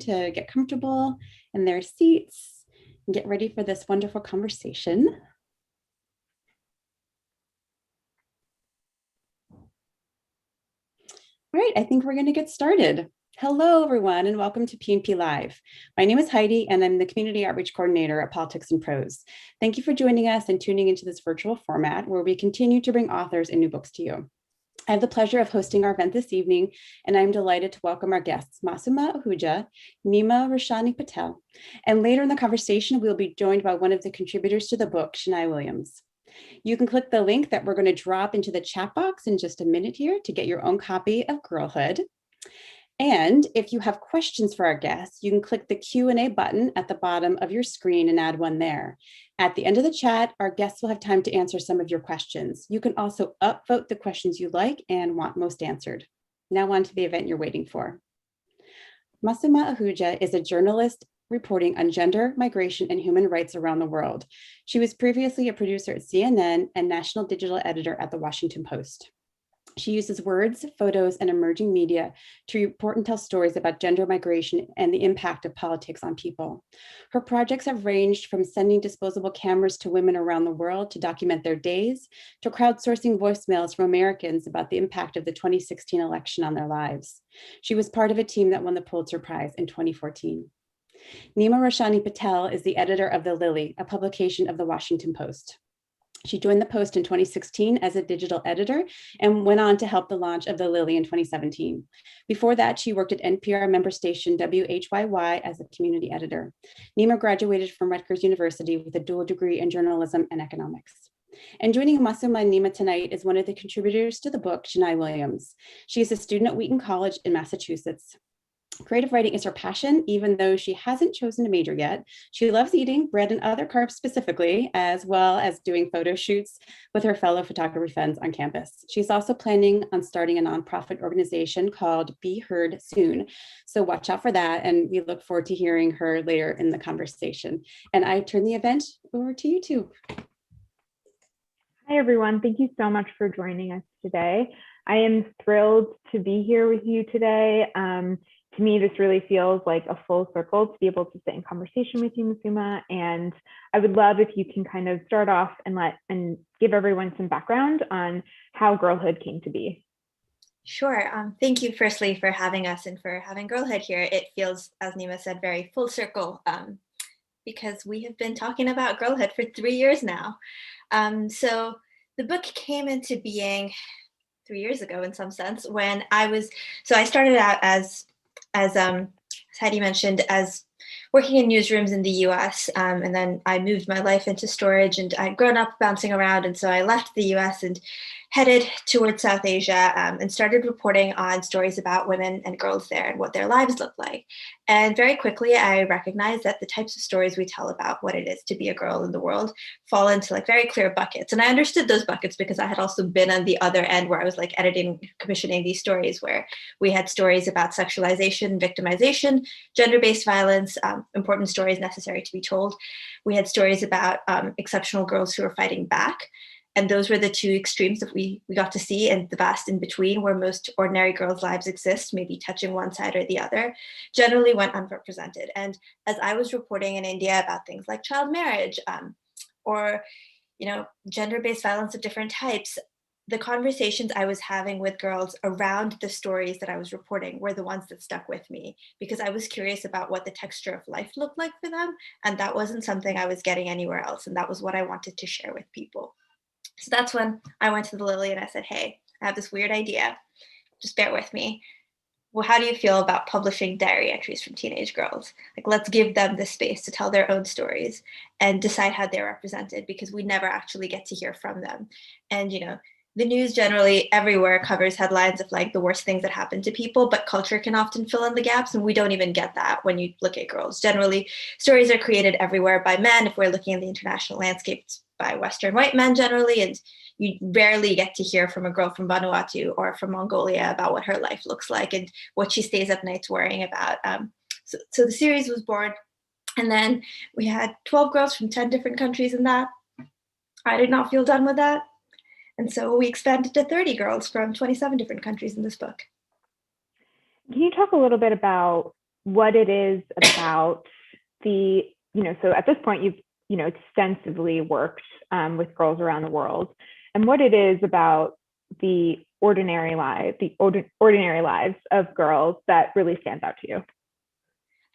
to get comfortable in their seats and get ready for this wonderful conversation. All right, I think we're going to get started. Hello, everyone, and welcome to P&P Live. My name is Heidi, and I'm the Community Outreach Coordinator at Politics and Prose. Thank you for joining us and tuning into this virtual format where we continue to bring authors and new books to you. I have the pleasure of hosting our event this evening, and I'm delighted to welcome our guests, Masuma Ahuja, Neema Roshania Patel, and later in the conversation, we'll be joined by one of the contributors to the book, Shanai Williams. You can click the link that we're going to drop into the chat box in just a minute here to get your own copy of Girlhood. And if you have questions for our guests, you can click the Q&A button at the bottom of your screen and add one there. At the end of the chat, our guests will have time to answer some of your questions. You can also upvote the questions you like and want most answered. Now on to the event you're waiting for. Masuma Ahuja is a journalist reporting on gender, migration, and human rights around the world. She was previously a producer at CNN and national digital editor at The Washington Post. She uses words, photos, and emerging media to report and tell stories about gender migration and the impact of politics on people. Her projects have ranged from sending disposable cameras to women around the world to document their days, to crowdsourcing voicemails from Americans about the impact of the 2016 election on their lives. She was part of a team that won the Pulitzer Prize in 2014. Neema Roshania Patel is the editor of The Lily, a publication of The Washington Post. She joined the Post in 2016 as a digital editor and went on to help the launch of The Lily in 2017. Before that, she worked at NPR member station WHYY as a community editor. Neema graduated from Rutgers University with a dual degree in journalism and economics. And joining Masuma and Neema tonight is one of the contributors to the book, Shanai Williams. She is a student at Wheaton College in Massachusetts. Creative writing is her passion, even though she hasn't chosen a major yet. She loves eating bread and other carbs specifically, as well as doing photo shoots with her fellow photography friends on campus. She's also planning on starting a nonprofit organization called Be Heard Soon. So watch out for that. And we look forward to hearing her later in the conversation. And I turn the event over to you two. Hi, everyone. Thank you so much for joining us today. I am thrilled to be here with you today. To me, this really feels like a full circle to be able to sit in conversation with you, Masuma. And I would love if you can kind of start off and give everyone some background on how Girlhood came to be. Sure. Thank you, firstly, for having us and for having Girlhood here. It feels, as Neema said, very full circle because we have been talking about Girlhood for 3 years now. So the book came into being 3 years ago in some sense when I started out as Heidi mentioned, as working in newsrooms in the US, and then I moved my life into storage, and I'd grown up bouncing around, and so I left the US and headed towards South Asia and started reporting on stories about women and girls there and what their lives look like. And very quickly, I recognized that the types of stories we tell about what it is to be a girl in the world fall into like very clear buckets. And I understood those buckets because I had also been on the other end where I was like editing, commissioning these stories where we had stories about sexualization, victimization, gender-based violence, important stories necessary to be told. We had stories about exceptional girls who are fighting back. And those were the two extremes that we got to see, and the vast in between where most ordinary girls' lives exist, maybe touching one side or the other, generally went unrepresented. And as I was reporting in India about things like child marriage or gender-based violence of different types, the conversations I was having with girls around the stories that I was reporting were the ones that stuck with me because I was curious about what the texture of life looked like for them. And that wasn't something I was getting anywhere else. And that was what I wanted to share with people. So that's when I went to the Lily and I said, hey, I have this weird idea. Just bear with me. Well, how do you feel about publishing diary entries from teenage girls? Like, let's give them the space to tell their own stories and decide how they're represented because we never actually get to hear from them. And, the news generally everywhere covers headlines of like the worst things that happen to people, but culture can often fill in the gaps. And we don't even get that when you look at girls. Generally, stories are created everywhere by men. If we're looking at the international landscape, it's by Western white men generally. And you rarely get to hear from a girl from Vanuatu or from Mongolia about what her life looks like and what she stays up nights worrying about. So the series was born. And then we had 12 girls from 10 different countries in that. I did not feel done with that. And so we expanded to 30 girls from 27 different countries in this book. Can you talk a little bit about what it is about the, so at this point you've, extensively worked with girls around the world, and what it is about the ordinary lives of girls that really stands out to you.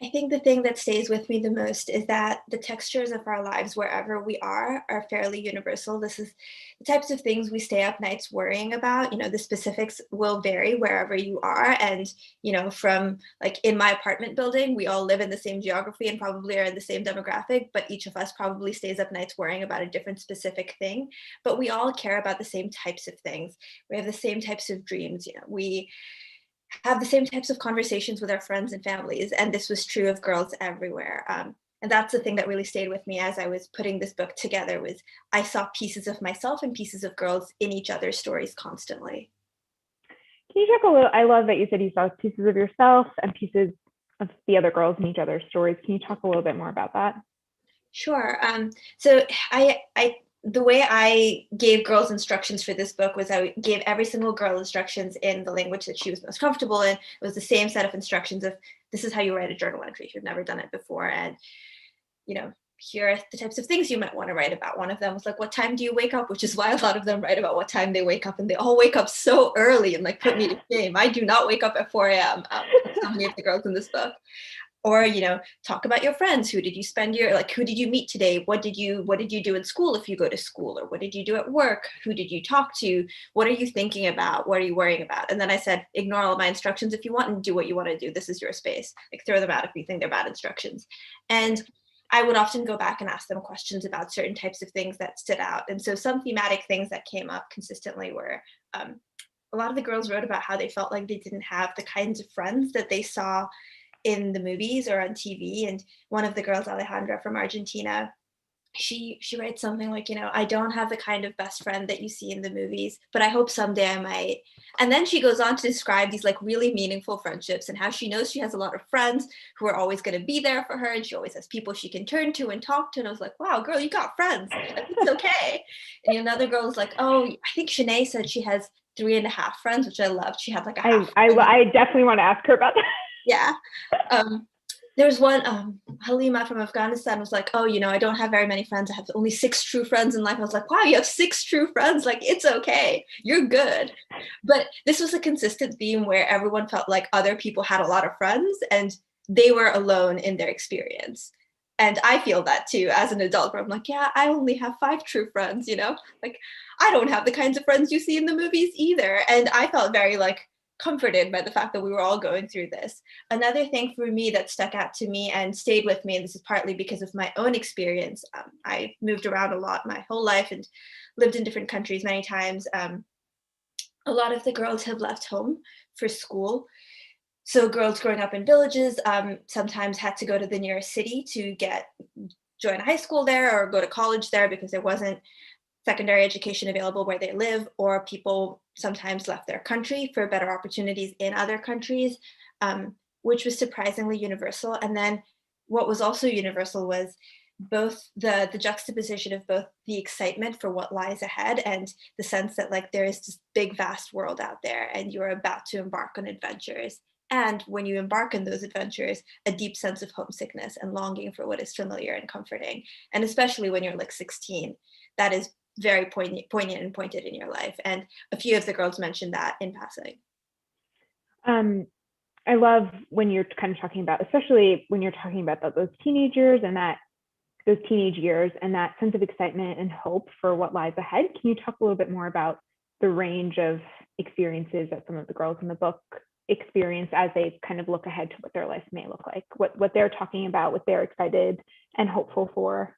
I think the thing that stays with me the most is that the textures of our lives, wherever we are fairly universal. This is the types of things we stay up nights worrying about. The specifics will vary wherever you are. And, from like in my apartment building, we all live in the same geography and probably are in the same demographic, but each of us probably stays up nights worrying about a different specific thing. But we all care about the same types of things. We have the same types of dreams. We have the same types of conversations with our friends and families. And this was true of girls everywhere. And that's the thing that really stayed with me as I was putting this book together, was I saw pieces of myself and pieces of girls in each other's stories constantly. Can you talk a little, I love that you said you saw pieces of yourself and pieces of the other girls in each other's stories. Can you talk a little bit more about that? Sure. So the way I gave girls instructions for this book was I gave every single girl instructions in the language that she was most comfortable in. It was the same set of instructions of, this is how you write a journal entry if you've never done it before. And, here are the types of things you might want to write about. One of them was like, what time do you wake up? Which is why a lot of them write about what time they wake up. And they all wake up so early and like put me to shame. I do not wake up at 4 a.m. So many of the girls in this book. Or, talk about your friends. Who did you spend who did you meet today? What did you do in school if you go to school? Or what did you do at work? Who did you talk to? What are you thinking about? What are you worrying about? And then I said, ignore all of my instructions if you want and do what you want to do. This is your space. Like, throw them out if you think they're bad instructions. And I would often go back and ask them questions about certain types of things that stood out. And so some thematic things that came up consistently were, a lot of the girls wrote about how they felt like they didn't have the kinds of friends that they saw in the movies or on TV. And one of the girls, Alejandra from Argentina, she writes something like, I don't have the kind of best friend that you see in the movies, but I hope someday I might. And then she goes on to describe these like really meaningful friendships and how she knows she has a lot of friends who are always going to be there for her. And she always has people she can turn to and talk to. And I was like, wow, girl, you got friends. It's okay. And another girl was like, oh, I think Shanae said she has 3.5 friends, which I loved. She had like I definitely want to ask her about that. Yeah. There was one, Halima from Afghanistan was like, oh, I don't have very many friends. I have only 6 true friends in life. I was like, wow, you have 6 true friends. Like, it's okay. You're good. But this was a consistent theme where everyone felt like other people had a lot of friends and they were alone in their experience. And I feel that too as an adult, where I'm like, yeah, I only have 5 true friends, like I don't have the kinds of friends you see in the movies either. And I felt very like comforted by the fact that we were all going through this. Another thing for me that stuck out to me and stayed with me, and this is partly because of my own experience, I moved around a lot my whole life and lived in different countries many times. A lot of the girls have left home for school. So girls growing up in villages sometimes had to go to the nearest city to join a high school there or go to college there because there wasn't secondary education available where they live, or people sometimes left their country for better opportunities in other countries, which was surprisingly universal. And then what was also universal was both the juxtaposition of both the excitement for what lies ahead and the sense that like there is this big vast world out there and you're about to embark on adventures. And when you embark on those adventures, a deep sense of homesickness and longing for what is familiar and comforting. And especially when you're like 16, that is very poignant and pointed in your life. And a few of the girls mentioned that in passing. I love when you're kind of talking about, especially when you're talking about those teenagers and those teenage years and that sense of excitement and hope for what lies ahead. Can you talk a little bit more about the range of experiences that some of the girls in the book experience as they kind of look ahead to what their life may look like, what they're talking about, what they're excited and hopeful for?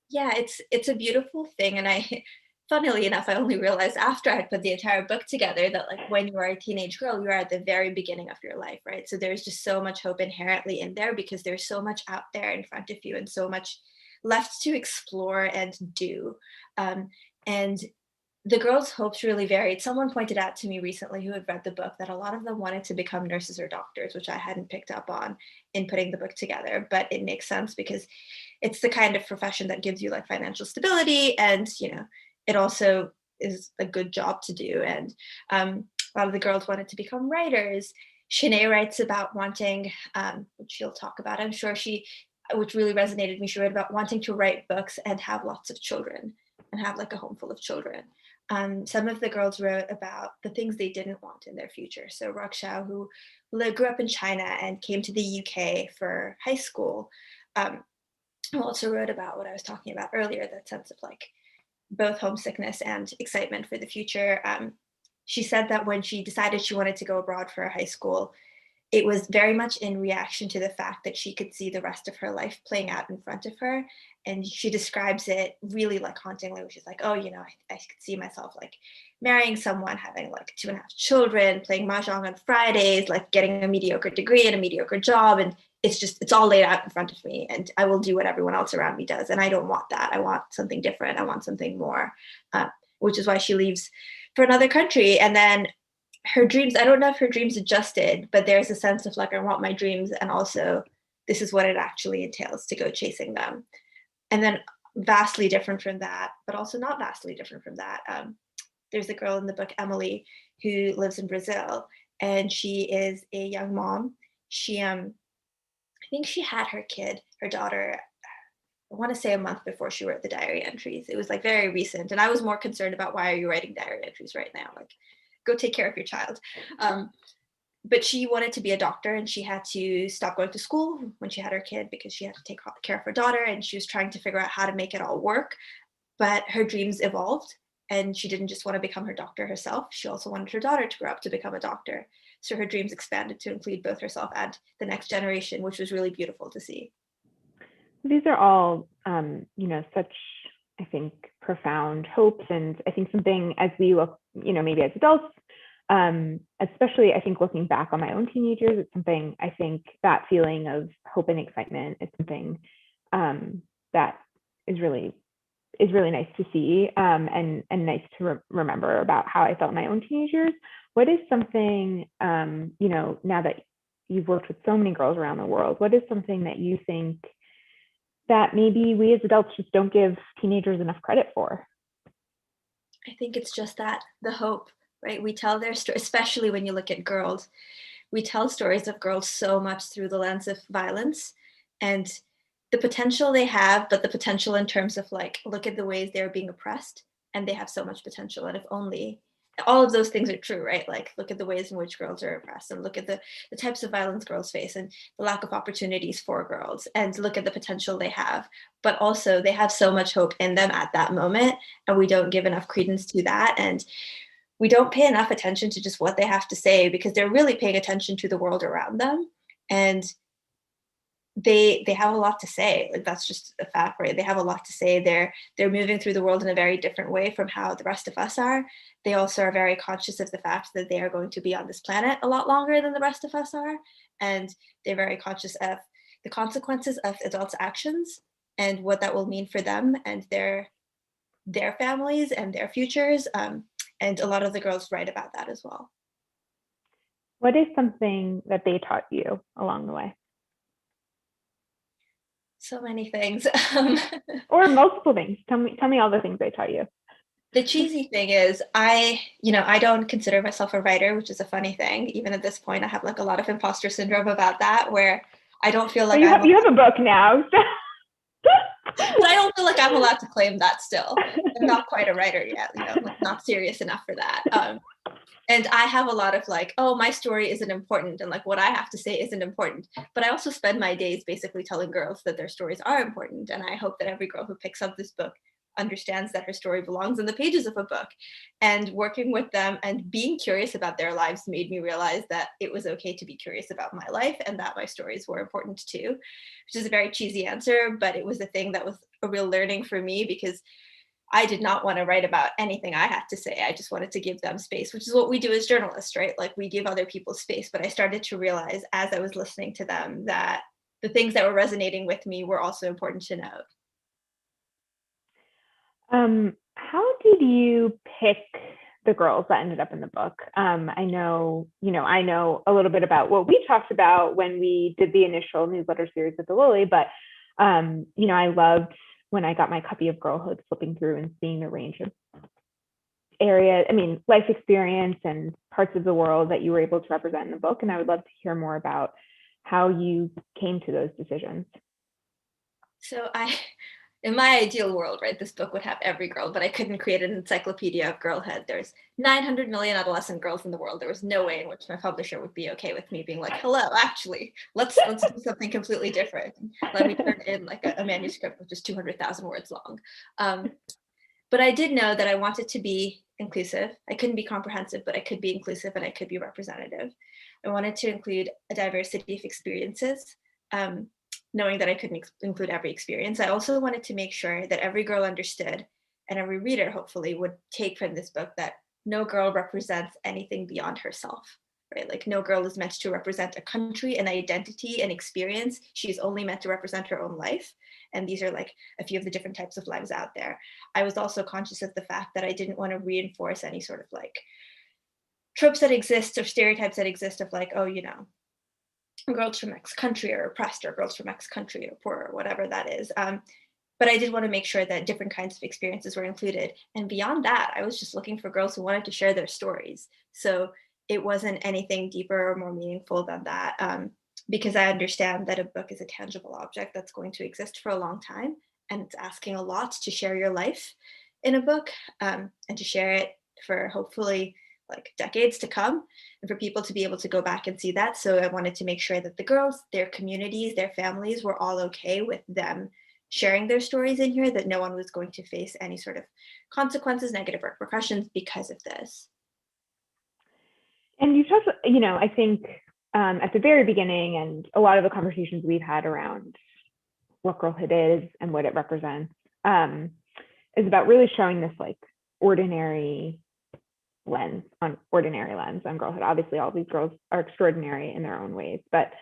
Yeah, it's a beautiful thing. And funnily enough, I only realized after I put the entire book together that like when you are a teenage girl, you are at the very beginning of your life, right? So there's just so much hope inherently in there because there's so much out there in front of you and so much left to explore and do. And the girls' hopes really varied. Someone pointed out to me recently who had read the book that a lot of them wanted to become nurses or doctors, which I hadn't picked up on in putting the book together, but it makes sense because it's the kind of profession that gives you like financial stability and, it also is a good job to do. And a lot of the girls wanted to become writers. Shanae writes about wanting, which she'll talk about, I'm sure which really resonated with me. She wrote about wanting to write books and have lots of children and have like a home full of children. Some of the girls wrote about the things they didn't want in their future. So Raksha, who grew up in China and came to the UK for high school, also wrote about what I was talking about earlier, that sense of like both homesickness and excitement for the future. She said that when she decided she wanted to go abroad for high school, it was very much in reaction to the fact that she could see the rest of her life playing out in front of her. And she describes it really like hauntingly, which is like, oh, I could see myself like marrying someone, having like 2.5 children, playing mahjong on Fridays, like getting a mediocre degree and a mediocre job. And it's all laid out in front of me, and I will do what everyone else around me does. And I don't want that. I want something different. I want something more, which is why she leaves for another country. And then her dreams, I don't know if her dreams adjusted, but there's a sense of like, I want my dreams, and also this is what it actually entails to go chasing them. And then vastly different from that, but also not vastly different from that, there's a girl in the book, Emily, who lives in Brazil, and she is a young mom. She I think she had her daughter, I want to say a month before she wrote the diary entries. It was like very recent, and I was more concerned about, why are you writing diary entries right now? Like, go take care of your child. But she wanted to be a doctor, and she had to stop going to school when she had her kid because she had to take care of her daughter, and she was trying to figure out how to make it all work. But her dreams evolved, and she didn't just want to become her doctor herself. She also wanted her daughter to grow up to become a doctor. So her dreams expanded to include both herself and the next generation, which was really beautiful to see. These are all, such, I think, profound hopes. And I think something, as we look, maybe as adults, especially I think looking back on my own teenagers, it's something, I think that feeling of hope and excitement is something that is really nice to see, and nice to remember about how I felt in my own teenagers. What is something, now that you've worked with so many girls around the world, what is something that you think that maybe we as adults just don't give teenagers enough credit for? I think it's just that, the hope, right? We tell their story, especially when you look at girls, we tell stories of girls so much through the lens of violence and the potential they have, but the potential in terms of like, look at the ways they're being oppressed, and they have so much potential. And if only all of those things are true, right? Like, look at the ways in which girls are oppressed, and look at the types of violence girls face, and the lack of opportunities for girls, and look at the potential they have. But also they have so much hope in them at that moment, and we don't give enough credence to that. And we don't pay enough attention to just what they have to say, because they're really paying attention to the world around them. And they have a lot to say. Like, that's just a fact, right? They have a lot to say. They're moving through the world in a very different way from how the rest of us are. They also are very conscious of the fact that they are going to be on this planet a lot longer than the rest of us are, and they're very conscious of the consequences of adults' actions and what that will mean for them and their families and their futures. And a lot of the girls write about that as well. What is something that they taught you along the way? So many things. Or multiple things. Tell me all the things they taught you. The cheesy thing is, I don't consider myself a writer, which is a funny thing. Even at this point, I have like a lot of imposter syndrome about that, where I don't feel like you have a book now. But I don't feel like I'm allowed to claim that still. I'm not quite a writer yet, like not serious enough for that. And I have a lot of like, oh, my story isn't important, and like what I have to say isn't important. But I also spend my days basically telling girls that their stories are important. And I hope that every girl who picks up this book understands that her story belongs in the pages of a book. And working with them and being curious about their lives made me realize that it was okay to be curious about my life, and that my stories were important too, which is a very cheesy answer, but it was a thing that was a real learning for me, because I did not want to write about anything I had to say. I just wanted to give them space, which is what we do as journalists, right? Like, we give other people space. But I started to realize as I was listening to them that the things that were resonating with me were also important to note. How did you pick the girls that ended up in the book? I know a little bit about what we talked about when we did the initial newsletter series with the Lily, but I loved when I got my copy of Girlhood, flipping through and seeing the range of life experience and parts of the world that you were able to represent in the book. And I would love to hear more about how you came to those decisions. So in my ideal world, right, this book would have every girl, but I couldn't create an encyclopedia of girlhood. There's 900 million adolescent girls in the world. There was no way in which my publisher would be okay with me being like, hello, actually, let's do something completely different. Let me turn in like a manuscript which is 200,000 words long. But I did know that I wanted to be inclusive. I couldn't be comprehensive, but I could be inclusive and I could be representative. I wanted to include a diversity of experiences, knowing that I couldn't include every experience. I also wanted to make sure that every girl understood, and every reader hopefully would take from this book, that no girl represents anything beyond herself, right? Like no girl is meant to represent a country, an identity, an experience. She's only meant to represent her own life. And these are like a few of the different types of lives out there. I was also conscious of the fact that I didn't want to reinforce any sort of like tropes that exist or stereotypes that exist of like, oh, girls from X country are oppressed, or girls from X country are poor, or whatever that is. But I did want to make sure that different kinds of experiences were included. And beyond that, I was just looking for girls who wanted to share their stories. So it wasn't anything deeper or more meaningful than that, because I understand that a book is a tangible object that's going to exist for a long time. And it's asking a lot to share your life in a book, and to share it for hopefully like decades to come, and for people to be able to go back and see that. So I wanted to make sure that the girls, their communities, their families were all okay with them sharing their stories in here, that no one was going to face any sort of consequences, negative repercussions because of this. And you talked, I think at the very beginning, and a lot of the conversations we've had around what girlhood is and what it represents, is about really showing this like ordinary lens on girlhood. Obviously, all these girls are extraordinary in their own ways, but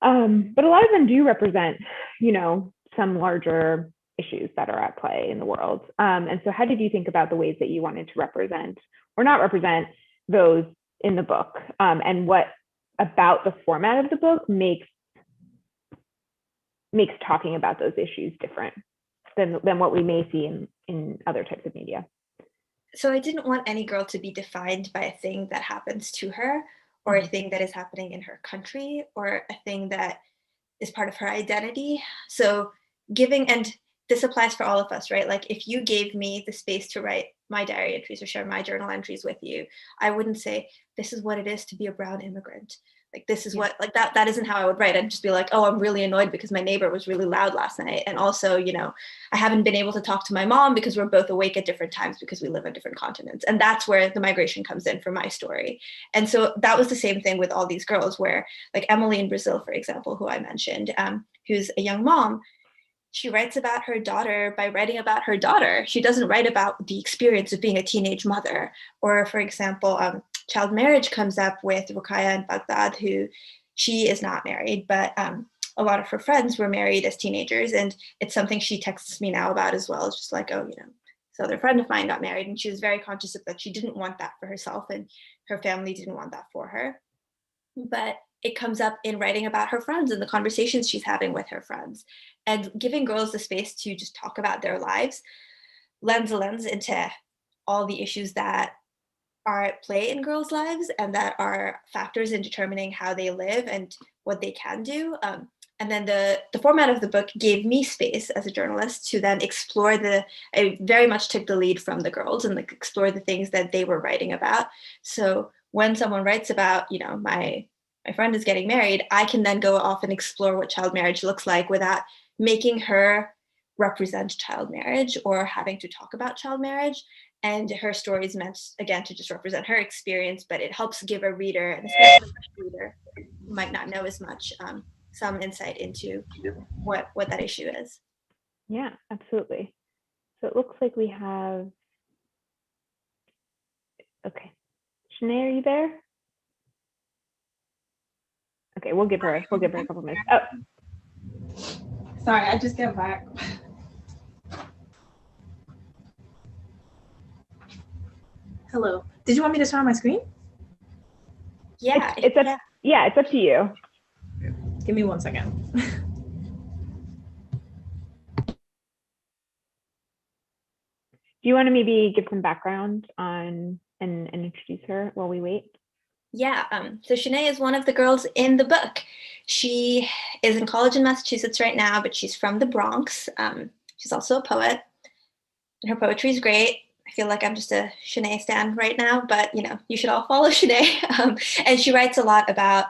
a lot of them do represent, some larger issues that are at play in the world. And so how did you think about the ways that you wanted to represent or not represent those in the book? And what about the format of the book makes talking about those issues different than what we may see in other types of media? So I didn't want any girl to be defined by a thing that happens to her, or a thing that is happening in her country, or a thing that is part of her identity. So and this applies for all of us, right? Like if you gave me the space to write my diary entries or share my journal entries with you, I wouldn't say, this is what it is to be a brown immigrant. Like, this is what, like that isn't how I would write. I'd just be like, oh, I'm really annoyed because my neighbor was really loud last night. And also, I haven't been able to talk to my mom because we're both awake at different times because we live on different continents. And that's where the migration comes in for my story. And so that was the same thing with all these girls, where like Emily in Brazil, for example, who I mentioned, who's a young mom, she writes about her daughter by writing about her daughter. She doesn't write about the experience of being a teenage mother. Or for example, child marriage comes up with Ruqayya in Baghdad, who she is not married, but a lot of her friends were married as teenagers. And it's something she texts me now about as well. It's just like, oh, so their friend of mine got married, and she was very conscious of that. She didn't want that for herself, and her family didn't want that for her. But it comes up in writing about her friends and the conversations she's having with her friends, and giving girls the space to just talk about their lives lends a lens into all the issues that are at play in girls' lives, and that are factors in determining how they live and what they can do. And then the format of the book gave me space as a journalist to then explore I very much took the lead from the girls and like explore the things that they were writing about. So when someone writes about, my friend is getting married, I can then go off and explore what child marriage looks like without making her represent child marriage or having to talk about child marriage. And her story is meant, again, to just represent her experience, but it helps give a reader, and especially a reader who might not know as much, some insight into what that issue is. Yeah, absolutely. So it looks like we have, okay. Shania, are you there? Okay, we'll give her a couple minutes. Oh. Sorry, I just got back. Hello. Did you want me to turn on my screen? Yeah. It's up to you. Give me 1 second. you want to maybe give some background on and introduce her while we wait? Yeah, so Shania is one of the girls in the book. She is in college in Massachusetts right now, but she's from the Bronx. She's also a poet, and her poetry is great. I feel like I'm just a Shania stan right now, but you should all follow Shania. And she writes a lot about,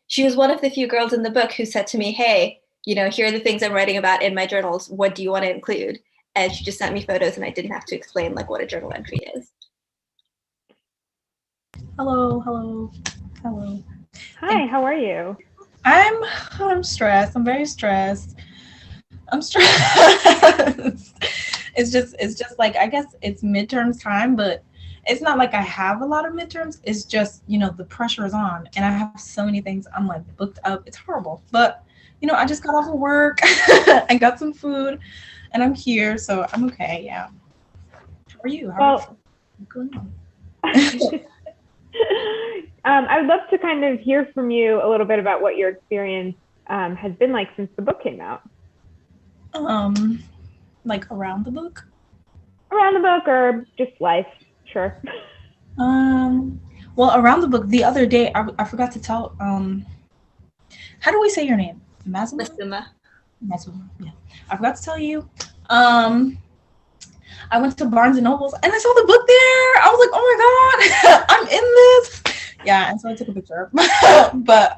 she was one of the few girls in the book who said to me, hey, here are the things I'm writing about in my journals. What do you want to include? And she just sent me photos and I didn't have to explain like what a journal entry is. Hello. Hi, how are you? I'm stressed. I'm very stressed. I'm stressed. It's just like, I guess it's midterms time, but it's not like I have a lot of midterms. It's just, the pressure is on and I have so many things. I'm like booked up. It's horrible. But, I just got off of work. I got some food and I'm here. So I'm okay. Yeah. How are you? What's going on? I would love to kind of hear from you a little bit about what your experience has been like since the book came out. Like around the book? Around the book or just life, sure. Well, around the book, the other day, I forgot to tell, how do we say your name? Masuma, yeah. I forgot to tell you. I went to Barnes & Noble's and I saw the book there. I was like, oh my God, I'm in this. Yeah, and so I took a picture. But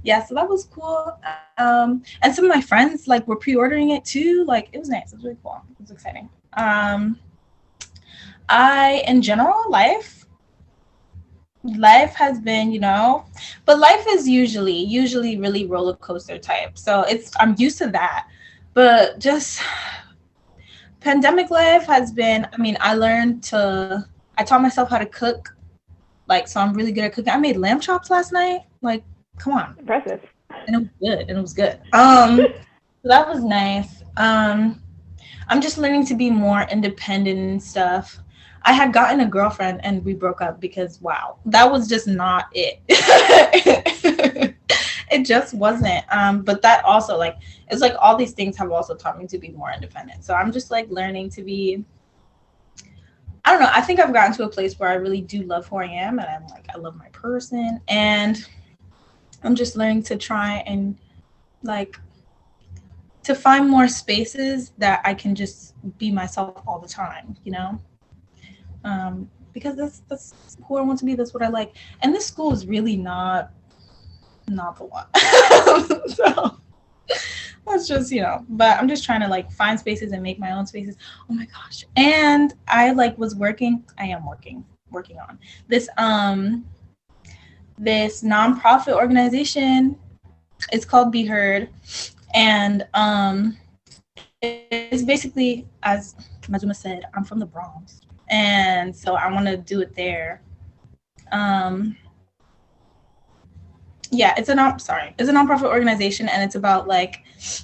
yeah, so that was cool. And some of my friends were pre-ordering it too. It was nice. It was really cool. It was exciting. In general, life has been, but life is usually really roller coaster type. So I'm used to that. But just pandemic life has been, I taught myself how to cook. So I'm really good at cooking. I made lamb chops last night. Come on. Impressive. And it was good. So that was nice. I'm just learning to be more independent and stuff. I had gotten a girlfriend and we broke up because, wow, that was just not it. It just wasn't. But that also, it's all these things have also taught me to be more independent. So I'm just learning to be, I don't know. I think I've gotten to a place where I really do love who I am. And I love my person. And I'm just learning to try and to find more spaces that I can just be myself all the time, because that's who I want to be. That's what I like. And this school is really not the one. So that's just, but I'm just trying to find spaces and make my own spaces. Oh my gosh. And I am working on this, this nonprofit organization. It's called Be Heard. And it's basically, as Masuma said, I'm from the Bronx. And so I want to do it there. Yeah, it's a nonprofit organization, and it's about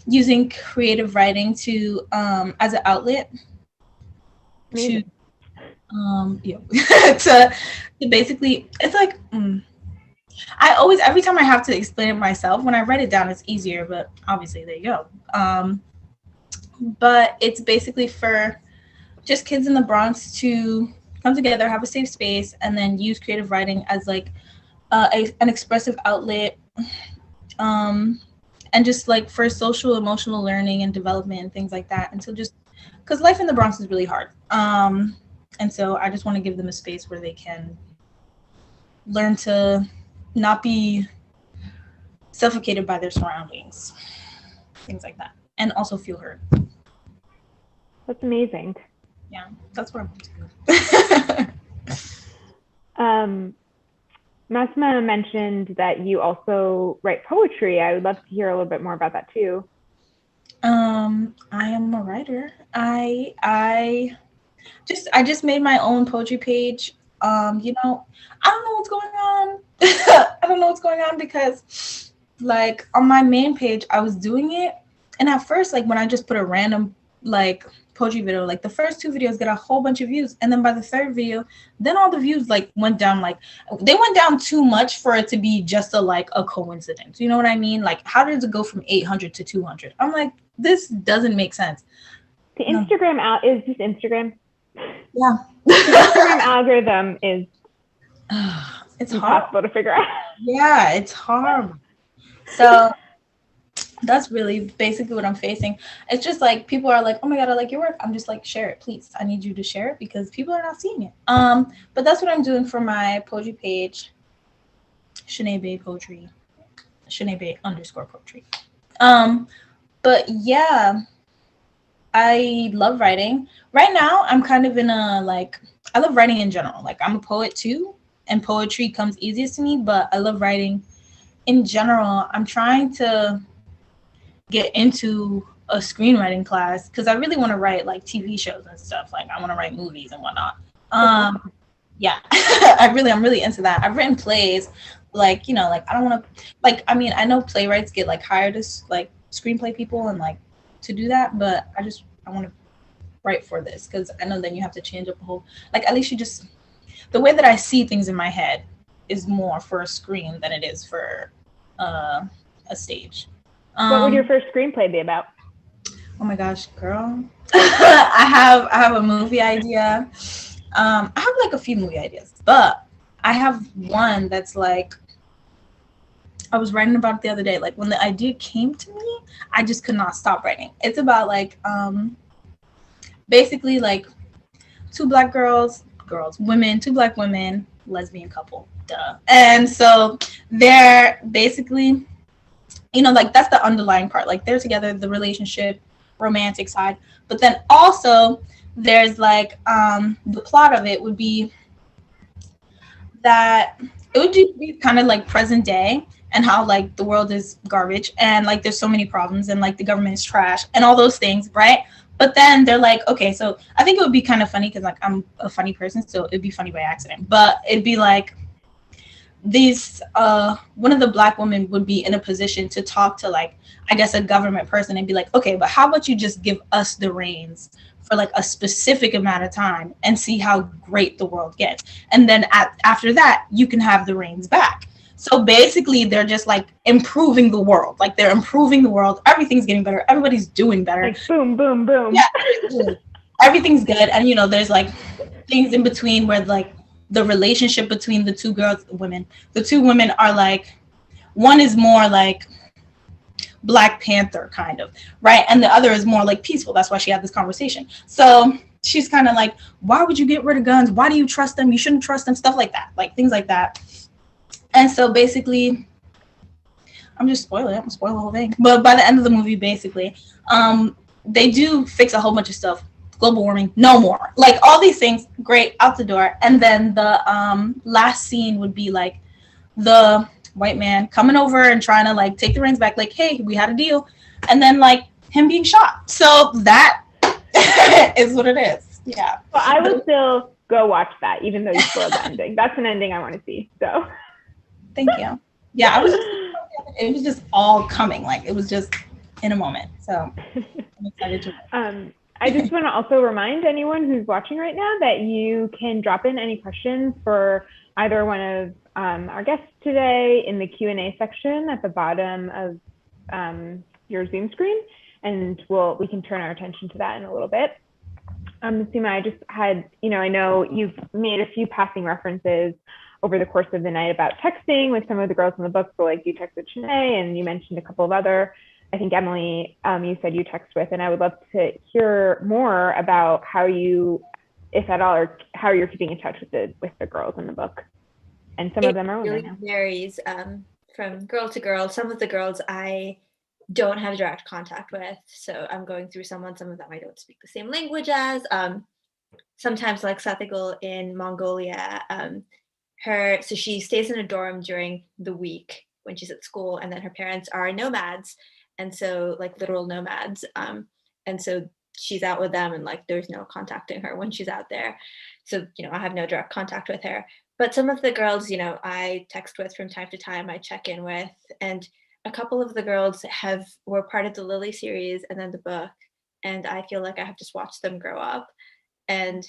using creative writing to as an outlet to to basically, it's I always, every time I have to explain it myself, when I write it down, it's easier, but obviously there you go. But it's basically for just kids in the Bronx to come together, have a safe space, and then use creative writing as an expressive outlet, and just for social, emotional learning and development and things like that. And so just because life in the Bronx is really hard. And so I just want to give them a space where they can learn to not be suffocated by their surroundings, things like that, and also feel heard. That's amazing. Yeah, that's what I want to do. Masuma mentioned that you also write poetry. I would love to hear a little bit more about that too. I am a writer. I just made my own poetry page. I don't know what's going on. I don't know what's going on because on my main page I was doing it, and at first when I just put a random poetry video, the first 2 videos get a whole bunch of views, and then by the 3rd video, then all the views went down, they went down too much for it to be just a coincidence. You know what I mean? How does it go from 800 to 200? I'm this doesn't make sense. The Instagram out is just Instagram. Yeah. The Instagram algorithm is It's impossible to figure out. Yeah, it's horrible. So that's really basically what I'm facing. It's just like people are like, oh my god, I like your work. I'm just like, share it, please. I need you to share it because people are not seeing it. But that's what I'm doing for my poetry page, Shania Bay Poetry, Shania Bay _ poetry. But yeah, I love writing. Right now, I'm kind of in a like, I love writing in general. Like I'm a poet too, and poetry comes easiest to me. But I love writing in general. I'm trying to get into a screenwriting class because I really want to write like TV shows and stuff. Like I want to write movies and whatnot. Yeah, I'm really into that. I've written plays, like, you know, like I don't want to, like, I mean, I know playwrights get like hired as like screenplay people and like to do that, but I want to write for this because I know then you have to change up a whole, like at least you just, the way that I see things in my head is more for a screen than it is for a stage. What would your first screenplay be about? Oh my gosh, girl. I have a movie idea. I have like a few movie ideas, but I have one that's like, I was writing about it the other day. Like when the idea came to me, I just could not stop writing. It's about like, basically like two black women, two black women, lesbian couple, duh. And so they're basically, you know, like that's the underlying part. Like they're together, the relationship, romantic side. But then also there's like the plot of it would be that it would be kind of like present day and how like the world is garbage and like there's so many problems and like the government is trash and all those things, right? But then they're like, okay, so I think it would be kind of funny because like I'm a funny person, so it'd be funny by accident. But it'd be like these one of the black women would be in a position to talk to like, I guess, a government person and be like, okay, but how about you just give us the reins for like a specific amount of time and see how great the world gets, and then after that you can have the reins back. So basically they're just like improving the world, like they're improving the world, everything's getting better, everybody's doing better, like boom boom boom. Yeah, everything's good. And you know there's like things in between where like the relationship between the two women are like, one is more like Black Panther kind of, right? And the other is more like peaceful. That's why she had this conversation. So she's kind of like, why would you get rid of guns? Why do you trust them? You shouldn't trust them, stuff like that, like things like that. And so basically, I'm just spoiling it. I'm spoiling the whole thing. But by the end of the movie, basically, they do fix a whole bunch of stuff. Global warming, no more. Like all these things, great, out the door. And then the last scene would be like the white man coming over and trying to like take the reins back, like, hey, we had a deal. And then like him being shot. So that is what it is. Yeah. Well, I would still go watch that, even though you spoiled the ending. That's an ending I want to see. So thank you. Yeah, it was just all coming. Like it was just in a moment. So I'm excited to I just want to also remind anyone who's watching right now that you can drop in any questions for either one of our guests today in the Q&A section at the bottom of your Zoom screen, and we can turn our attention to that in a little bit. Masuma, I just had, I know you've made a few passing references over the course of the night about texting with some of the girls in the book. So like you texted Shanae and you mentioned a couple of other, I think Emily, you said you text with, and I would love to hear more about how you, if at all, or how you're keeping in touch with the girls in the book. And some of them are women. It really varies from girl to girl. Some of the girls I don't have direct contact with, so I'm going through some of them I don't speak the same language as. Sometimes like Sathigul in Mongolia, so she stays in a dorm during the week when she's at school, and then her parents are nomads, and so like literal nomads, and so she's out with them, and like there's no contacting her when she's out there. So I have no direct contact with her. But some of the girls, I text with from time to time, I check in with, and a couple of the girls were part of the Lily series and then the book, and I feel like I have just watched them grow up, and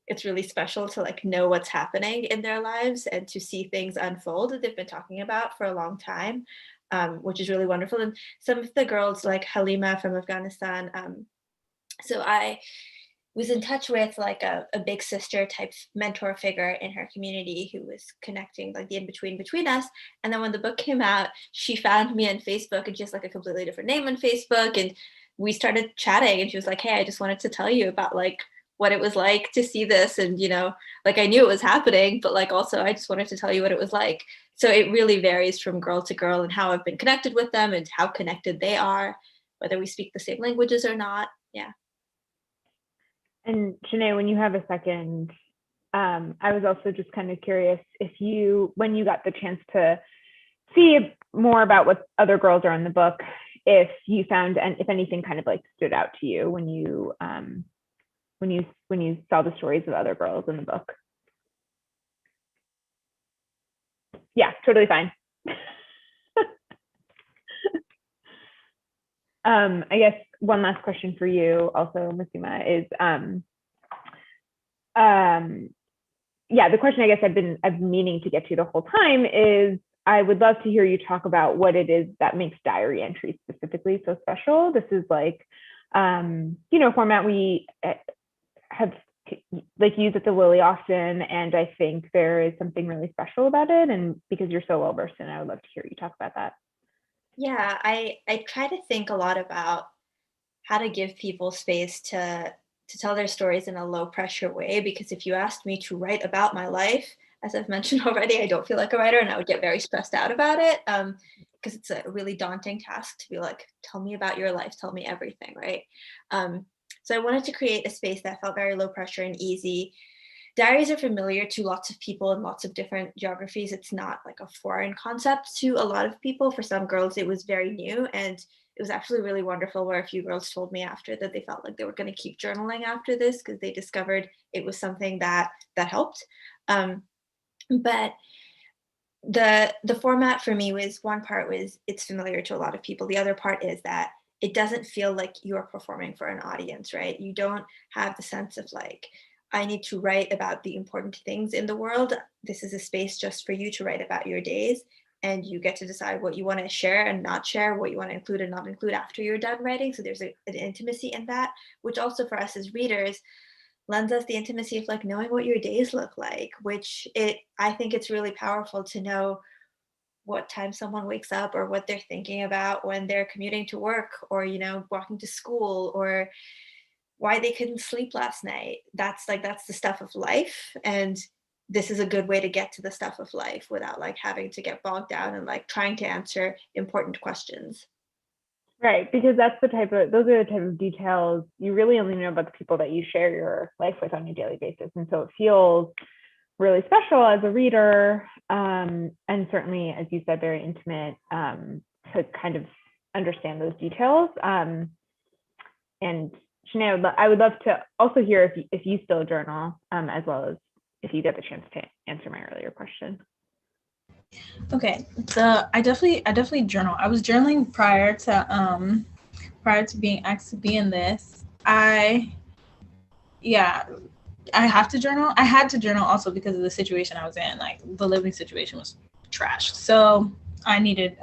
it's really special to like know what's happening in their lives and to see things unfold that they've been talking about for a long time, which is really wonderful. And some of the girls like Halima from Afghanistan, so was in touch with like a big sister type mentor figure in her community who was connecting like the in-between between us. And then when the book came out, she found me on Facebook, and she has like a completely different name on Facebook. And we started chatting, and she was like, hey, I just wanted to tell you about like what it was like to see this. And, you know, like I knew it was happening, but like also I just wanted to tell you what it was like. So it really varies from girl to girl and how I've been connected with them and how connected they are, whether we speak the same languages or not. Yeah. And Shanae, when you have a second, I was also just kind of curious if you, when you got the chance to see more about what other girls are in the book, if you found, and if anything kind of like stood out to you when you saw the stories of other girls in the book. Yeah, totally fine. I guess one last question for you also, Masuma, is yeah, the question I guess I've been meaning to get to the whole time is I would love to hear you talk about what it is that makes diary entries specifically so special. This is like, you know, format we have like used at the Lily often, and I think there is something really special about it. And because you're so well versed in it, I would love to hear you talk about that. Yeah, I try to think a lot about how to give people space to tell their stories in a low pressure way, because if you asked me to write about my life, as I've mentioned already, I don't feel like a writer, and I would get very stressed out about it, because it's a really daunting task to be like, tell me about your life, tell me everything, right? So I wanted to create a space that felt very low pressure and easy. Diaries are familiar to lots of people in lots of different geographies. It's not like a foreign concept to a lot of people. For some girls, it was very new, and it was actually really wonderful where a few girls told me after that they felt like they were going to keep journaling after this because they discovered it was something that helped. But the format for me was, one part was it's familiar to a lot of people. The other part is that it doesn't feel like you're performing for an audience, right? You don't have the sense of like, I need to write about the important things in the world. This is a space just for you to write about your days, and you get to decide what you want to share and not share, what you want to include and not include after you're done writing. So there's an intimacy in that, which also for us as readers lends us the intimacy of like knowing what your days look like, which I think it's really powerful to know what time someone wakes up or what they're thinking about when they're commuting to work or, you know, walking to school, or why they couldn't sleep last night. That's the stuff of life. And this is a good way to get to the stuff of life without like having to get bogged down and like trying to answer important questions. Right, because those are the type of details you really only know about the people that you share your life with on a daily basis. And so it feels really special as a reader, and certainly, as you said, very intimate, to kind of understand those details. And Shania, I would love to also hear if you still journal, as well as if you get the chance to answer my earlier question. Okay, so I definitely journal. I was journaling prior to being asked to be in this. I have to journal. I had to journal also because of the situation I was in. Like the living situation was trash, so I needed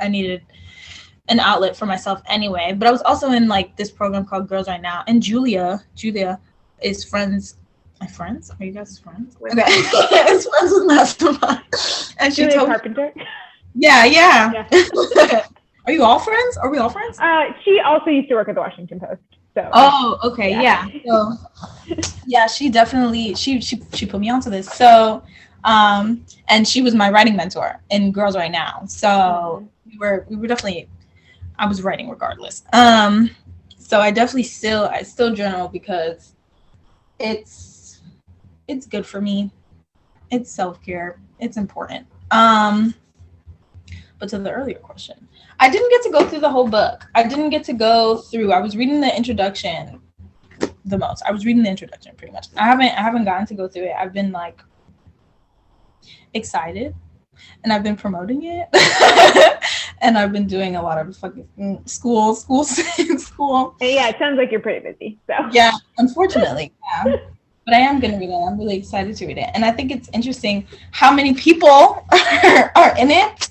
an outlet for myself anyway. But I was also in like this program called Girls Right Now, and Julia is friends. My friends? Are you guys friends? Okay. It's friends with Masuma. And she Julia told Carpenter. Yeah. Are you all friends? Are we all friends? She also used to work at the Washington Post. So. Oh, okay, yeah. So, yeah, she definitely she put me onto this. So, and she was my writing mentor in Girls Right Now. So we were definitely. I was writing regardless. So I still journal because it's good for me. It's self-care. It's important. But to the earlier question, I didn't get to go through the whole book. I was reading the introduction the most. I was reading the introduction pretty much. I haven't gotten to go through it. I've been like excited, and I've been promoting it. And I've been doing a lot of fucking school. Yeah, it sounds like you're pretty busy. So yeah, unfortunately, yeah. But I am gonna read it. I'm really excited to read it, and I think it's interesting how many people are in it.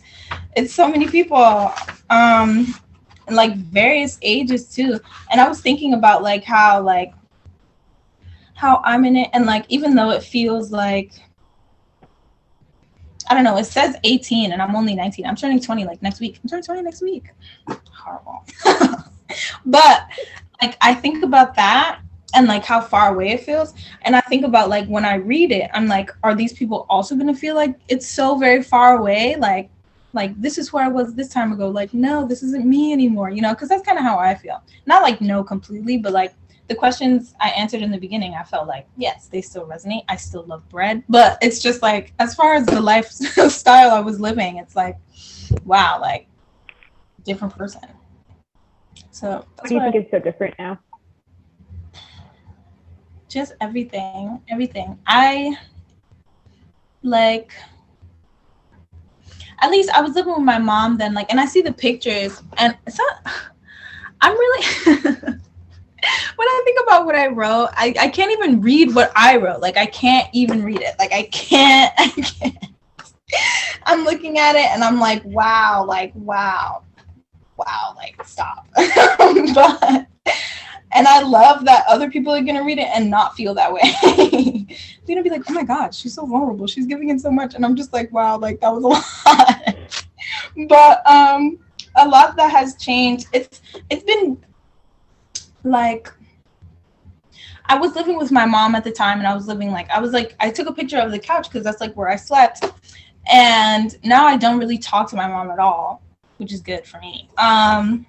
It's so many people, and like various ages too. And I was thinking about like how like how I'm in it. And like, even though it feels like, I don't know, it says 18 and I'm only 19. I'm turning 20 like next week. I'm turning 20 next week. Horrible. But like, I think about that and like how far away it feels. And I think about like when I read it, I'm like, are these people also going to feel like it's so very far away? Like this is where I was this time ago. Like, no, this isn't me anymore, you know, because that's kind of how I feel. Not like no completely, but like the questions I answered in the beginning, I felt like, yes, they still resonate. I still love bread. But it's just like, as far as the lifestyle I was living, it's like, wow, like different person. So What do you think is so different now? Just everything. I like, at least I was living with my mom then, like, and I see the pictures and it's not, I'm really, when I think about what I wrote, I can't even read what I wrote. Like, I can't even read it. Like, I can't. I'm looking at it and I'm like, wow, like stop. But and I love that other people are gonna read it and not feel that way. They're gonna be like, oh my God, she's so vulnerable. She's giving in so much. And I'm just like, wow, like that was a lot. But a lot that has changed. It's been like, I was living with my mom at the time and I took a picture of the couch because that's like where I slept. And now I don't really talk to my mom at all, which is good for me. And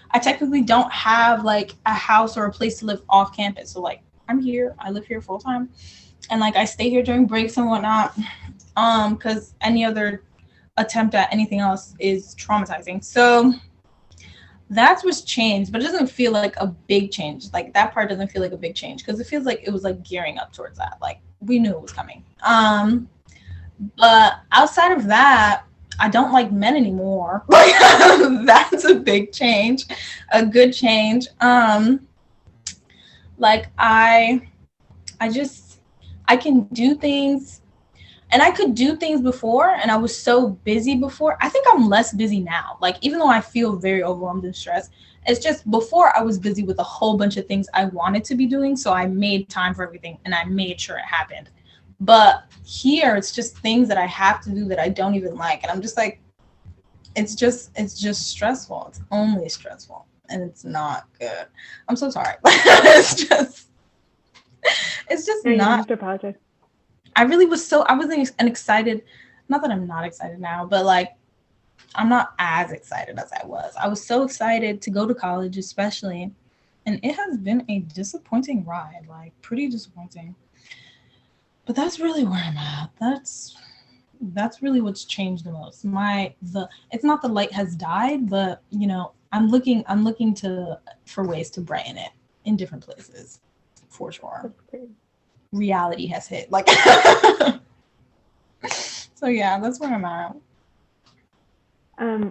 I technically don't have like a house or a place to live off campus. So like I'm here, I live here full time. And like I stay here during breaks and whatnot. Because any other attempt at anything else is traumatizing. So that's what's changed, but it doesn't feel like a big change. Like that part doesn't feel like a big change because it feels like it was like gearing up towards that. Like we knew it was coming. But outside of that, I don't like men anymore. Like that's a big change, a good change. Like I can do things, and I could do things before, and I was so busy before. I think I'm less busy now. Like even though I feel very overwhelmed and stressed, it's just before I was busy with a whole bunch of things I wanted to be doing, so I made time for everything and I made sure it happened. But here it's just things that I have to do that I don't even like. And I'm just like, it's just stressful. It's only stressful. And it's not good. I'm so sorry. it's just No, not. I wasn't excited. Not that I'm not excited now, but like, I'm not as excited as I was. I was so excited to go to college, especially. And it has been a disappointing ride, like pretty disappointing. But that's really where I'm at. That's really what's changed the most. It's not the light has died, but you know, I'm looking for ways to brighten it in different places, for sure. Reality has hit. Like so yeah, that's where I'm at.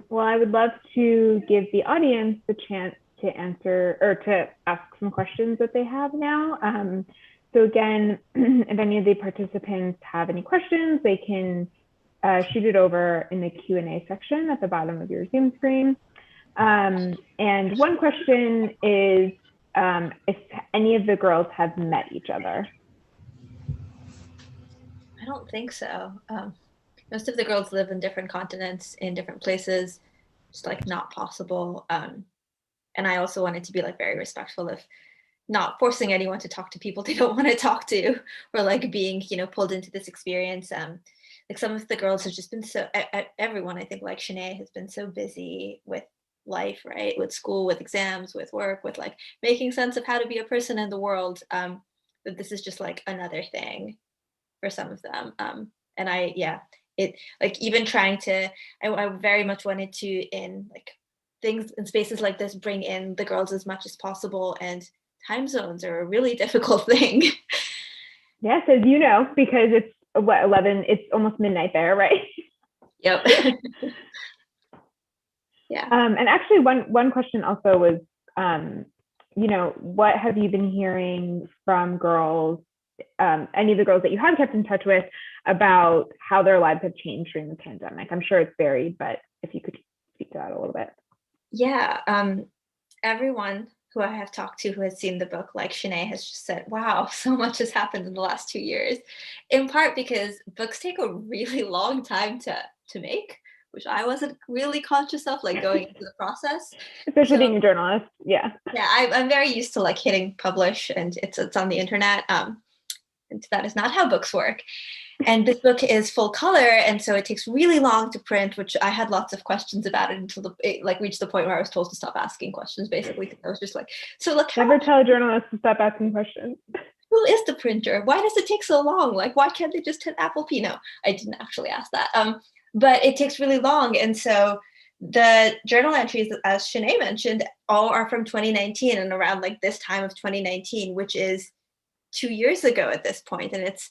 Well, I would love to give the audience the chance to answer or to ask some questions that they have now. So again, if any of the participants have any questions, they can shoot it over in the Q&A section at the bottom of your Zoom screen. And one question is if any of the girls have met each other. I don't think so. Most of the girls live in different continents, in different places. It's like not possible. And I also wanted to be like very respectful of not forcing anyone to talk to people they don't want to talk to, or like being, you know, pulled into this experience. Like some of the girls have just been so, everyone, I think like Shania has been so busy with life, right? With school, with exams, with work, with like making sense of how to be a person in the world. That this is just like another thing for some of them. And it like even trying to, I very much wanted to in like things in spaces like this, bring in the girls as much as possible, and time zones are a really difficult thing. Yes, as you know, because it's what, 11, it's almost midnight there, right? Yep. Yeah. And actually one question also was, you know, what have you been hearing from girls, any of the girls that you have kept in touch with, about how their lives have changed during the pandemic? I'm sure it's varied, but if you could speak to that a little bit. Yeah. Everyone who I have talked to who has seen the book, like Shania, has just said, wow, so much has happened in the last 2 years, in part because books take a really long time to make, which I wasn't really conscious of, like going into the process. Especially So, being a journalist. Yeah. yeah, I'm very used to like hitting publish and it's on the internet. And that is not how books work. And this book is full color, and so it takes really long to print, which I had lots of questions about it until it like reached the point where I was told to stop asking questions, basically. I was just like, so like, Never tell a journalist to stop asking questions. who is the printer? Why does it take so long? Like, why can't they just hit Apple P? No, I didn't actually ask that. But it takes really long. And so the journal entries, as Shanae mentioned, all are from 2019 and around like this time of 2019, which is 2 years ago at this point. And it's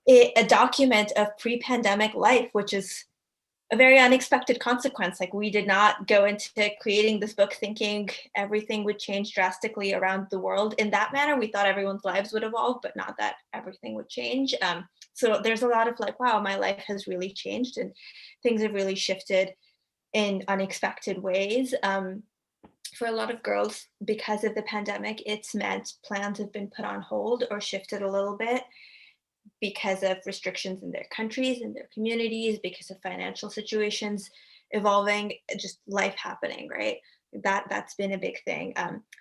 a document of pre-pandemic life, which is a very unexpected consequence. Like, we did not go into creating this book thinking everything would change drastically around the world in that manner. We thought everyone's lives would evolve, but not that everything would change. So there's a lot of like, wow, my life has really changed and things have really shifted in unexpected ways. For a lot of girls, because of the pandemic, it's meant plans have been put on hold or shifted a little bit because of restrictions in their countries, in their communities, because of financial situations evolving, just life happening, right? That's been a big thing.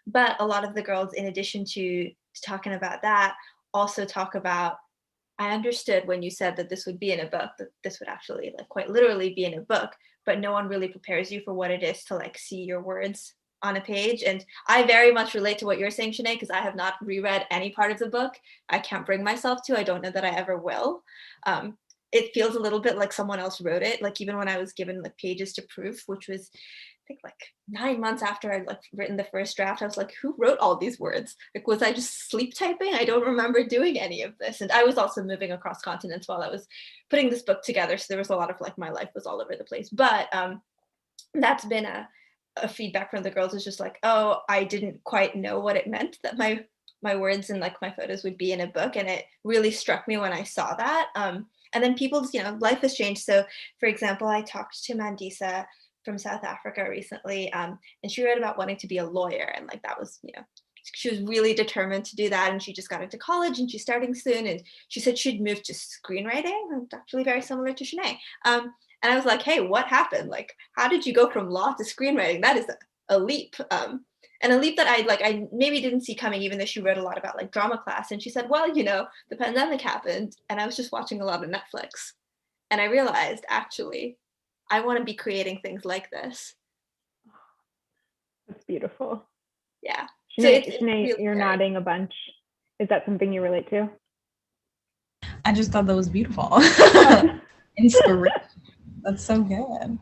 But a lot of the girls, in addition to talking about that, also talk about, I understood when you said that this would be in a book, that this would actually like quite literally be in a book, but no one really prepares you for what it is to like see your words on a page. And I very much relate to what you're saying, Shanae, because I have not reread any part of the book. I can't bring myself to. I don't know that I ever will. It feels a little bit like someone else wrote it. Like, even when I was given like pages to proof, which was, I think, like 9 months after I'd like written the first draft, I was like, who wrote all these words? Like, was I just sleep typing? I don't remember doing any of this. And I was also moving across continents while I was putting this book together. So there was a lot of like, my life was all over the place. But that's been a feedback from the girls, is just like, oh, I didn't quite know what it meant that my words and like my photos would be in a book. And it really struck me when I saw that. And then people's, life has changed. So for example, I talked to Mandisa from South Africa recently, and she wrote about wanting to be a lawyer. And like, that was, she was really determined to do that. And she just got into college and she's starting soon. And she said she'd moved to screenwriting. It's actually very similar to Shanae. And I was like, hey, what happened? Like, how did you go from law to screenwriting? That is a leap. And a leap that I maybe didn't see coming, even though she wrote a lot about like drama class. And she said, well, the pandemic happened and I was just watching a lot of Netflix. And I realized, actually, I want to be creating things like this. That's beautiful. Yeah. Shanae, So Shanae, you're nodding a bunch. Is that something you relate to? I just thought that was beautiful. Inspiration. That's so good.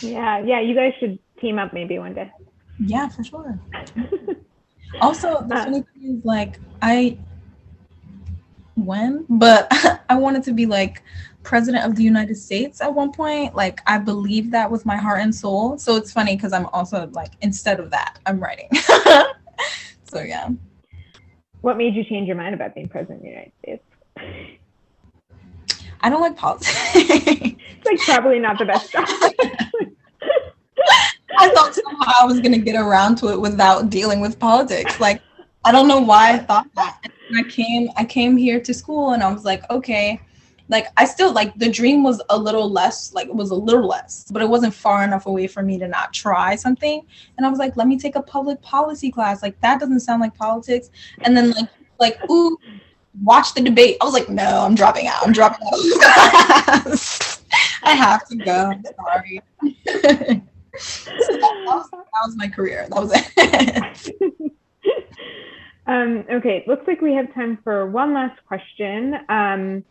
Yeah, you guys should team up maybe one day. Yeah, for sure. Also, the funny thing is, like, I wanted to be like president of the United States at one point. Like, I believe that with my heart and soul. So it's funny because I'm also like, instead of that, I'm writing. So yeah. What made you change your mind about being president of the United States? I don't like politics. It's like probably not the best job. I thought somehow I was gonna get around to it without dealing with politics. Like, I don't know why I thought that. And I came here to school and I was like, okay, like I still like the dream was a little less, like it was a little less, but it wasn't far enough away for me to not try something. And I was like, let me take a public policy class. Like, that doesn't sound like politics. And then ooh, watch the debate. I was like, no, I'm dropping out. I have to go. I'm sorry. So that was my career. That was it. Okay, looks like we have time for one last question. Okay,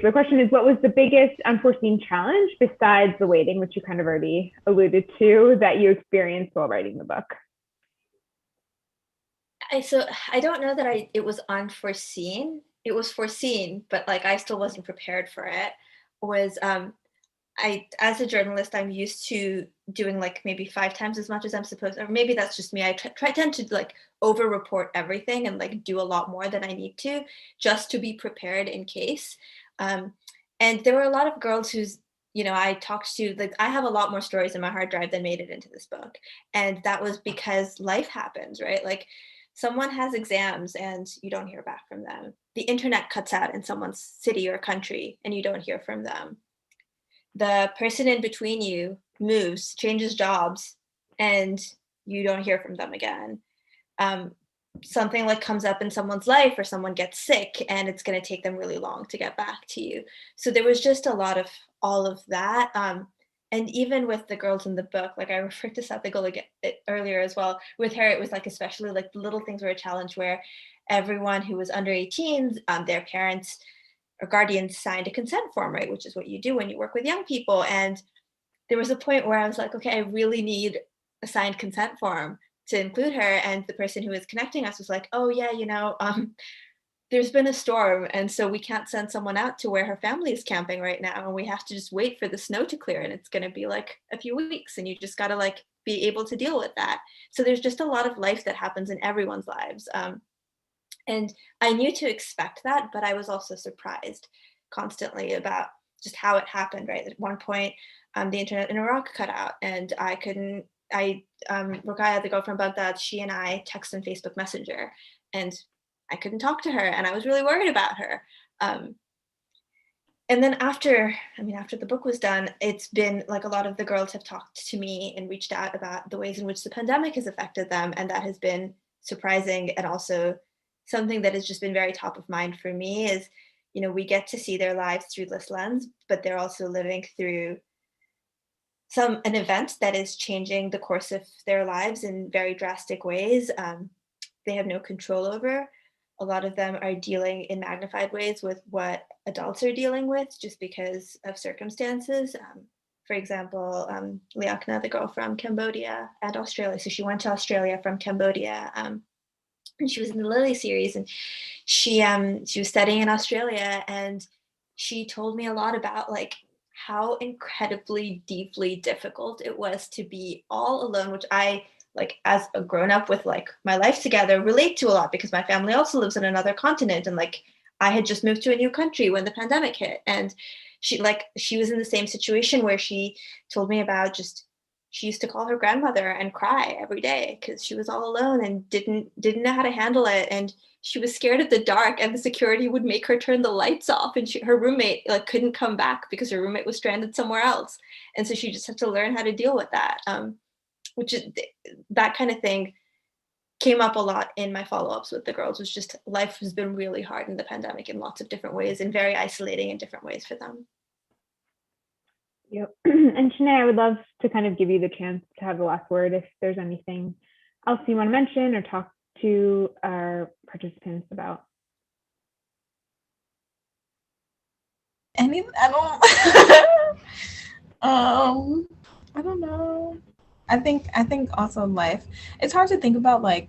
so the question is, what was the biggest unforeseen challenge besides the waiting, which you kind of already alluded to, that you experienced while writing the book? So I don't know that it was unforeseen. It was foreseen, but like I still wasn't prepared for it. As a journalist, I'm used to doing like maybe 5 times as much as I'm supposed, or maybe that's just me. I tend to like over report everything and like do a lot more than I need to, just to be prepared in case. And there were a lot of girls whose I talked to, like, I have a lot more stories in my hard drive than made it into this book. And that was because life happens, right? Like, someone has exams and you don't hear back from them. The internet cuts out in someone's city or country and you don't hear from them. The person in between you moves, changes jobs, and you don't hear from them again. Something like comes up in someone's life, or someone gets sick and it's going to take them really long to get back to you. So there was just a lot of all of that. And even with the girls in the book, like I referred to South again earlier as well, with her, it was like, especially like the little things were a challenge, where everyone who was under 18, their parents or guardians signed a consent form, right? Which is what you do when you work with young people. And there was a point where I was like, okay, I really need a signed consent form to include her. And the person who was connecting us was like, oh yeah, there's been a storm, and so we can't send someone out to where her family is camping right now, and we have to just wait for the snow to clear, and it's going to be like a few weeks, and you just got to like be able to deal with that. So there's just a lot of life that happens in everyone's lives. And I knew to expect that, but I was also surprised constantly about just how it happened, right? At one point, the internet in Iraq cut out, and Rukaya, the girl from Baghdad, she and I text on Facebook Messenger, and I couldn't talk to her, and I was really worried about her. And then after the book was done, it's been like a lot of the girls have talked to me and reached out about the ways in which the pandemic has affected them. And that has been surprising. And also something that has just been very top of mind for me is, we get to see their lives through this lens, but they're also living through an event that is changing the course of their lives in very drastic ways. They have no control over. A lot of them are dealing in magnified ways with what adults are dealing with just because of circumstances. For example, Liakna, the girl from Cambodia and Australia. So she went to Australia from Cambodia, and she was in the Lily series, and she was studying in Australia, and she told me a lot about like how incredibly deeply difficult it was to be all alone, which I, like, as a grown-up with like my life together, relate to a lot, because my family also lives on another continent, and like I had just moved to a new country when the pandemic hit. And she was in the same situation where she told me about just, she used to call her grandmother and cry every day because she was all alone and didn't know how to handle it. And she was scared of the dark, and the security would make her turn the lights off, and her roommate like couldn't come back because her roommate was stranded somewhere else. And so she just had to learn how to deal with that. Which is, that kind of thing came up a lot in my follow-ups with the girls, was just life has been really hard in the pandemic in lots of different ways, and very isolating in different ways for them. Yep. And Shania, I would love to kind of give you the chance to have the last word if there's anything else you want to mention or talk to our participants about. I don't know. I think also life. It's hard to think about, like,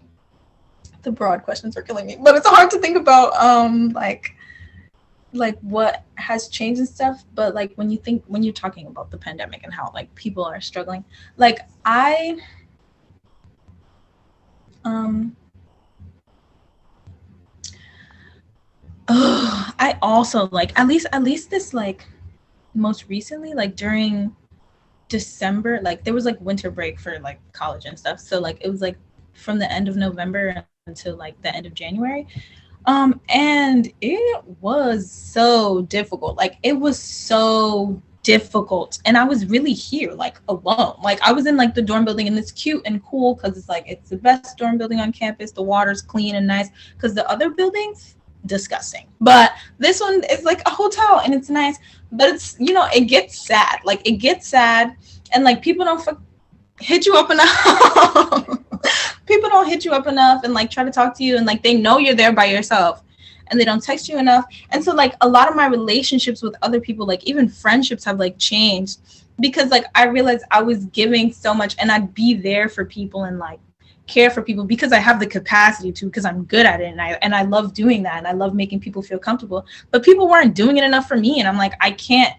the broad questions are killing me, but it's hard to think about like what has changed and stuff. But like when you're talking about the pandemic and how like people are struggling, like I also like at least this like most recently, like during December, like there was like winter break for like college and stuff, so like it was like from the end of November until like the end of January, and it was so difficult. Like it was so difficult, and I was really here like alone. Like I was in like the dorm building, and it's cute and cool because it's like it's the best dorm building on campus. The water's clean and nice, because the other buildings disgusting, but this one is like a hotel and it's nice. But it's, it gets sad. Like it gets sad, and like people don't hit you up enough. People don't hit you up enough and like try to talk to you, and like they know you're there by yourself, and they don't text you enough. And so like a lot of my relationships with other people, like even friendships, have like changed because like I realized I was giving so much, and I'd be there for people and like care for people because I have the capacity to, because I'm good at it, and I love doing that, and I love making people feel comfortable. But people weren't doing it enough for me, and I'm like, I can't,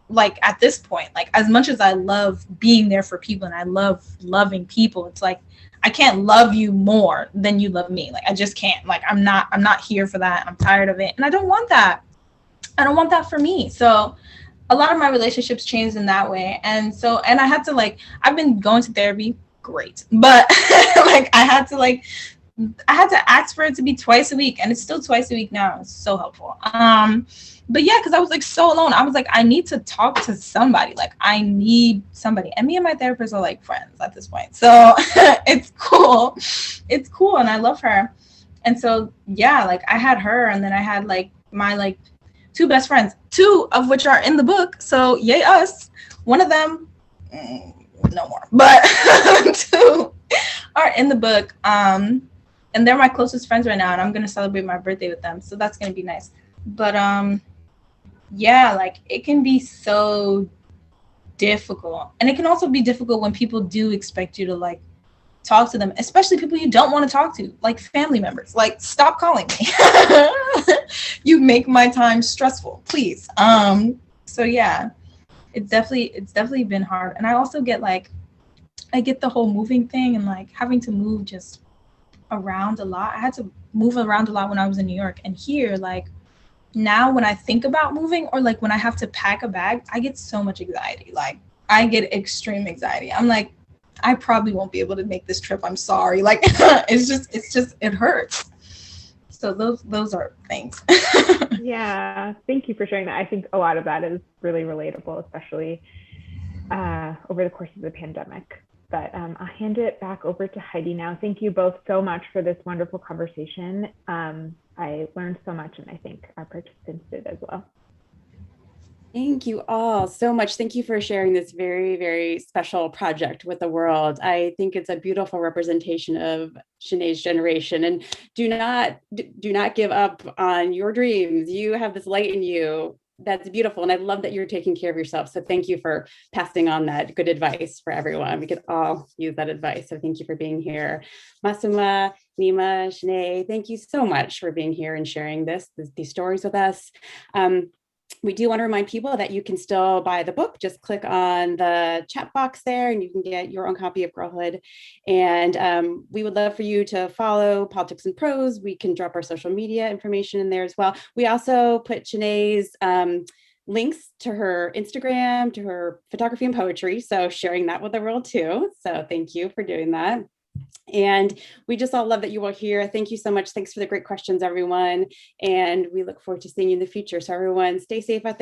like at this point, like as much as I love being there for people and I love loving people, it's like I can't love you more than you love me. Like I just can't. Like I'm not here for that. I'm tired of it, and I don't want that. I don't want that for me. So a lot of my relationships changed in that way. And I had to like, I've been going to therapy, great, but like I had to ask for it to be twice a week, and it's still twice a week now. It's so helpful. But yeah, because I was like so alone. I was like, I need to talk to somebody. Like, I need somebody. And me and my therapist are like friends at this point. So it's cool. It's cool. And I love her. And so, yeah, like I had her, and then I had like my like 2 best friends, 2 of which are in the book. So yay us. One of them, no more. But 2 are in the book. And they're my closest friends right now. And I'm going to celebrate my birthday with them. So that's going to be nice. But yeah, like it can be so difficult. And it can also be difficult when people do expect you to like talk to them, especially people you don't want to talk to, like family members. Like, stop calling me. You make my time stressful, please. So yeah, it's definitely been hard. And I also get I get the whole moving thing and like having to move just around a lot. I had to move around a lot when I was in New York, and here, like now when I think about moving, or like when I have to pack a bag, I get so much anxiety. Like, I get extreme anxiety. I'm like, I probably won't be able to make this trip. I'm sorry. Like, it hurts. So those are things. Yeah, thank you for sharing that. I think a lot of that is really relatable, especially over the course of the pandemic. But I'll hand it back over to Heidi now. Thank you both so much for this wonderful conversation. I learned so much, and I think our participants did as well. Thank you all so much. Thank you for sharing this very, very special project with the world. I think it's a beautiful representation of Shanai's generation. And do not give up on your dreams. You have this light in you that's beautiful. And I love that you're taking care of yourself. So thank you for passing on that good advice for everyone. We could all use that advice. So thank you for being here. Masuma, Neema, Shanai, thank you so much for being here and sharing these stories with us. We do want to remind people that you can still buy the book. Just click on the chat box there and you can get your own copy of Girlhood. And we would love for you to follow Politics and Prose. We can drop our social media information in there as well. We also put Shanai's links to her Instagram, to her photography and poetry. So sharing that with the world too. So thank you for doing that. And we just all love that you are here. Thank you so much. Thanks for the great questions, everyone. And we look forward to seeing you in the future. So everyone, stay safe out there.